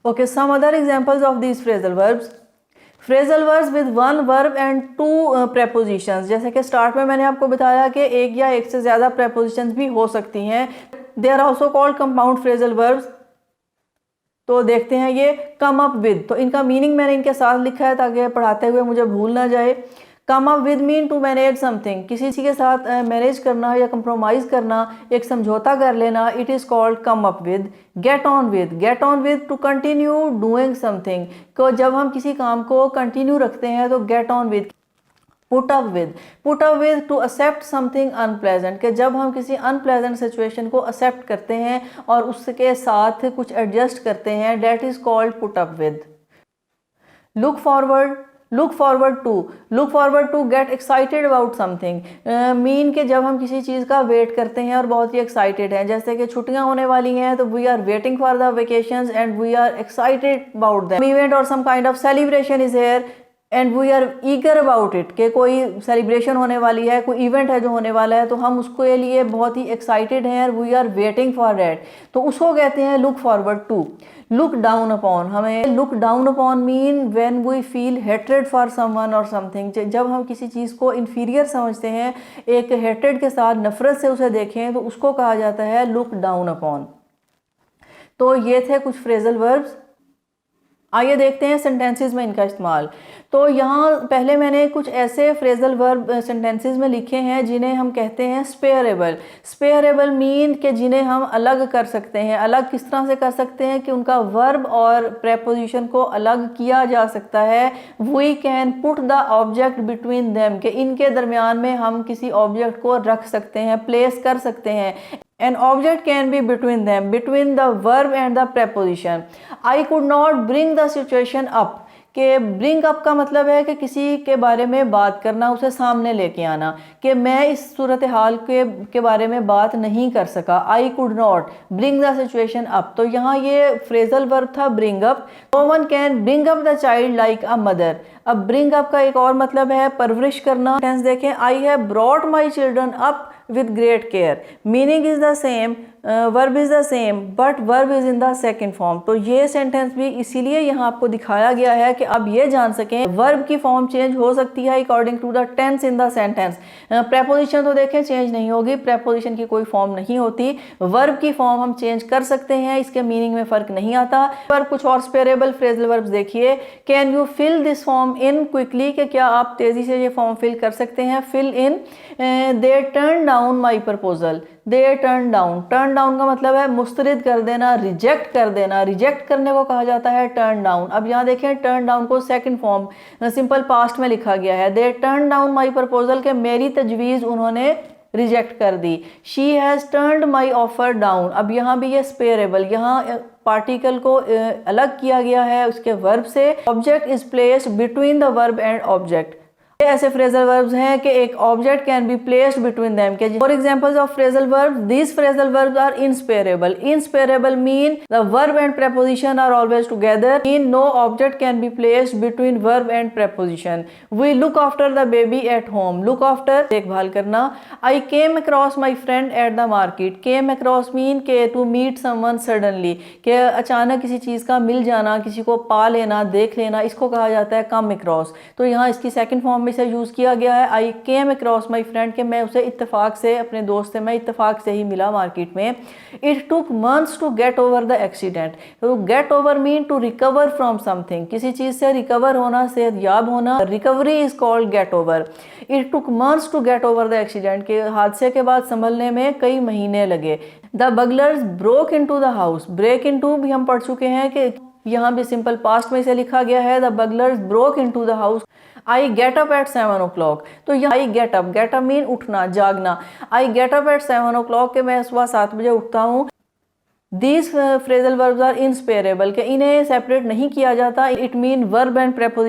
Okay, some other examples of these phrasal verbs. Phrasal verbs with one verb and two prepositions, जैसे कि start में मैंने आपको बताया कि एक या एक से ज़्यादा प्रेपोजिशंस भी हो सकती हैं। They are also called compound phrasal verbs. तो देखते हैं ये कम अप विद, तो इनका मीनिंग मैंने इनके साथ लिखा है ताकि पढ़ाते हुए मुझे भूल ना जाए। Come up with mean to manage something, किसी के साथ मैनेज करना या कंप्रोमाइज़ करना, एक समझौता कर लेना, it is called come up with. Gate on with two continue doing something, को जब हम किसी काम को कंटिन्यू रखते हैं तो get on with. Put up with to accept something unpleasant, कि जब हम किसी अनप्लेजेंट सिचुएशन को एक्सेप्ट करते हैं और उसके साथ कुछ एडजस्ट करते हैं, that is called put up with. Look forward to get excited about something, mean के जब हम किसी चीज़ का वेट करते हैं और बहुत ही एक्साइटेड हैं, जैसे कि छुट्टियां होने वाली हैं तो we are waiting for the vacations and we are excited about them. Event और some kind of celebration is here and we are eager about it, कि कोई सेलिब्रेशन होने वाली है, कोई इवेंट है जो होने वाला है, तो हम उसके लिए बहुत ही एक्साइटेड हैं, we are waiting for that, तो उसको कहते हैं look forward to. Look down upon, हमें look down upon mean when we feel hatred for someone और समथिंग, जब हम किसी चीज़ को इन्फीरियर समझते हैं, एक हेट्रेड के साथ नफरत से उसे देखें, तो उसको कहा जाता है लुक डाउन अपॉन। तो ये थे कुछ फ्रेजल वर्ब्स। आइए देखते हैं सेंटेंसेस में इनका इस्तेमाल। तो यहाँ पहले मैंने कुछ ऐसे फ्रेजल वर्ब सेंटेंसेस में लिखे हैं जिन्हें हम कहते हैं स्पेयरेबल मीन के जिन्हें हम अलग कर सकते हैं। अलग किस तरह से कर सकते हैं कि उनका वर्ब और प्रेपोजिशन को अलग किया जा सकता है। We can put the object between them, के इनके दरमियान में हम किसी ऑब्जेक्ट को रख सकते हैं, प्लेस कर सकते हैं। An object can be between them, between the verb and the preposition. I could not bring the situation up, कि ब्रिंग अप का मतलब है कि किसी के बारे में बात करना, उसे सामने लेके आना, कि मैं इस सूरत हाल के बारे में बात नहीं कर सका। I could not bring the situation up, तो यहाँ ये फ्रेजल वर्ब था bring up. No one can bring up the child like a mother. अब ब्रिंग अप का एक और मतलब है परवरिश करना। टेंस देखें, I have brought my children up with great care, meaning is the same, verb is the same but verb is in the second form। तो ये सेंटेंस भी इसीलिए यहाँ आपको दिखाया गया है कि आप ये जान सकें वर्ब की फॉर्म चेंज हो सकती है according to the tense in the sentence. Preposition तो देखें चेंज नहीं होगी, प्रेपोजिशन की कोई फॉर्म नहीं होती। वर्ब की फॉर्म हम चेंज कर सकते हैं, इसके मीनिंग में फ़र्क नहीं आता। पर कुछ और स्पेयरेबल फ्रेजल वर्ब्स देखिए। Can you fill this form in quickly, कि क्या आप तेज़ी से ये फॉर्म फिल कर सकते हैं। Fill in, they turn down my proposal. They turn down का मतलब है मुस्तरद कर देना, रिजेक्ट कर देना। रिजेक्ट करने को कहा जाता है टर्न डाउन। अब यहाँ देखें टर्न डाउन को सेकंड फॉर्म सिंपल पास्ट में लिखा गया है। They turn down my proposal, के मेरी तजवीज़ उन्होंने रिजेक्ट कर दी। She has turned my offer down. अब यहाँ भी ये स्पेयरेबल, यहाँ पार्टिकल को अलग किया गया है उसके वर्ब से। Object is placed between the verb and object. ऐसे फ्रेजल वर्ब्स हैं कि एक object can be placed between them. For examples of phrasal verbs, these phrasal verbs are inseparable mean the verb and preposition are always together. Mean no object can be placed between verb and preposition। We look after the baby at home. Look after देखभाल करना। I came across my friend at the market. Came across mean के to meet someone suddenly, के अचानक किसी चीज़ का मिल जाना, किसी को पा लेना, देख लेना, इसको कहा जाता है कम अक्रॉस। तो यहाँ इसकी सेकंड फॉर्म से यूज़ किया गया है आई केम अक्रॉस माई फ्रेंड, के मैं उसे इत्तेफाक से, अपने दोस्त से मैं इत्तेफाक से ही मिला मार्केट में। It took months to get over the accident. तो get over mean to recover from something, किसी चीज़ से रिकवर होना, सेहतयाब होना। Recovery is called get over. It took months to get over the accident, के हादसे के बाद संभलने में कई महीने लगे। The burglars broke into the house. Break into भी हम पढ़ चुके हैं कि यहाँ भी सिंपल पास्ट में इसे लिखा गया है। The burglars broke into the house. I get up at 7 o'clock। तो यहाँ आई गेट अप मीन उठना, जागना। आई गेट अप एट 7 o'clock, के मैं सुबह 7 बजे उठता हूँ। दीज फ्रेजल वर्ब्स आर इनस्पेयरेबल, के इन्हें सेपरेट नहीं किया जाता। It mean verb and preposition